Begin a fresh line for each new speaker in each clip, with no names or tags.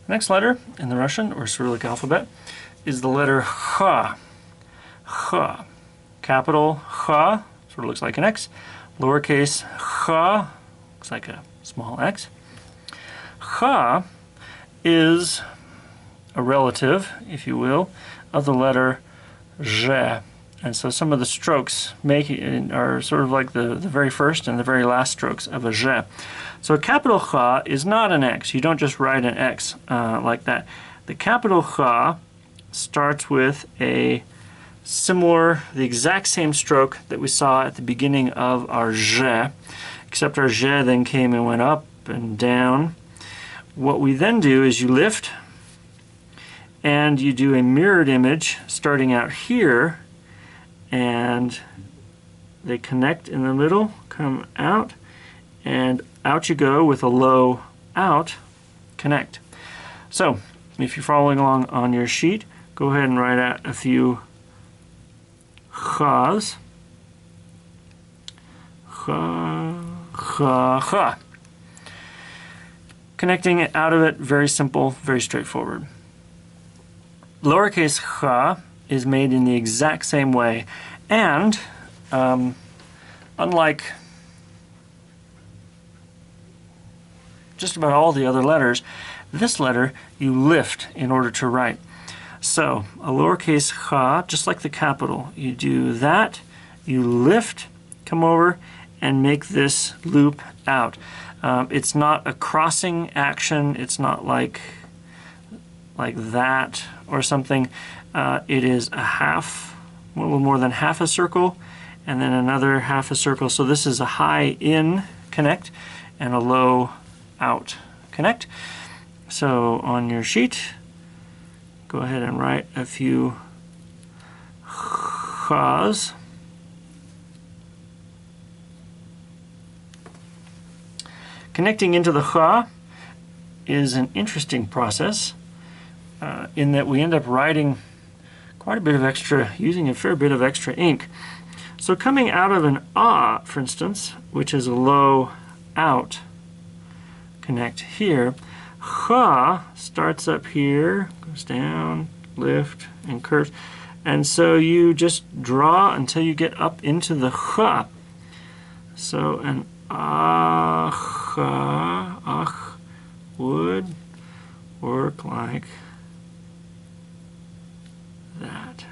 Next letter in the Russian or Cyrillic alphabet is the letter Ch. Ch. Capital Ch, sort of looks like an X. Lowercase ch, looks like a small x. Ch is a relative, if you will, of the letter zhe. And so some of the strokes are sort of like the very first and the very last strokes of a zhe. So a capital Ch is not an X. You don't just write an X like that. The capital Ch starts with the exact same stroke that we saw at the beginning of our zhe, except our zhe then came and went up and down. What we then do is you lift and you do a mirrored image starting out here, and they connect in the middle, come out, and out you go with a low out, connect. So if you're following along on your sheet, go ahead and write out a few chas. Cha, cha, cha. Connecting it out of it, very simple, very straightforward. Lowercase ch is made in the exact same way, and unlike just about all the other letters, this letter you lift in order to write. So a lowercase ch, just like the capital, you do that, you lift, come over, and make this loop out. It's not a crossing action, it's not like that or something. It is a little more than half a circle, and then another half a circle. So this is a high in connect and a low out connect. So on your sheet, go ahead and write a few chas. Connecting into the cha is an interesting process in that we end up writing quite a bit of extra, using a fair bit of extra ink. So coming out of an ah, for instance, which is a low out connect here, cha starts up here, goes down, lift, and curves. And so you just draw until you get up into the cha. So an ach would work like that.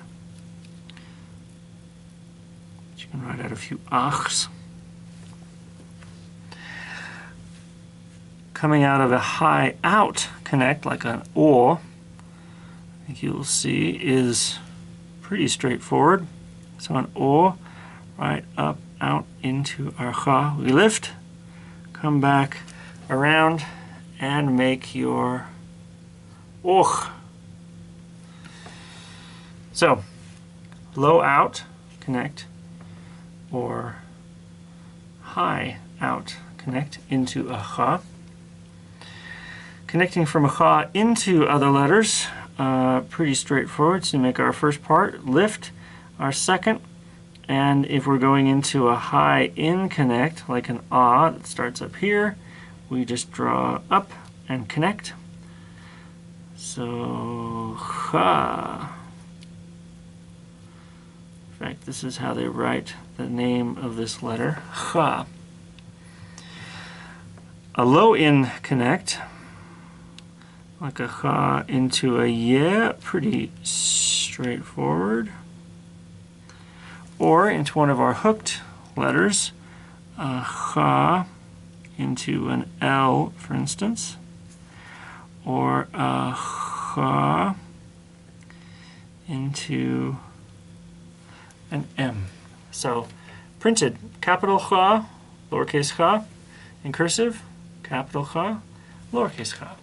You can write out a few achs. Coming out of a high out connect, like an o, I think you'll see is pretty straightforward. So an o, right up, out into our cha. We lift, come back around, and make your och. So, low out, connect, or high out, connect into a cha. Connecting from a cha into other letters, pretty straightforward. So make our first part, lift, our second, and if we're going into a high in connect, like an ah that starts up here, we just draw up and connect. So, cha. In fact, this is how they write the name of this letter, cha. A low in connect, like a cha into a ye, pretty straightforward. Or into one of our hooked letters, a cha into an L, for instance, or a cha into an M. So printed, capital cha, lowercase cha, in cursive, capital cha, lowercase cha.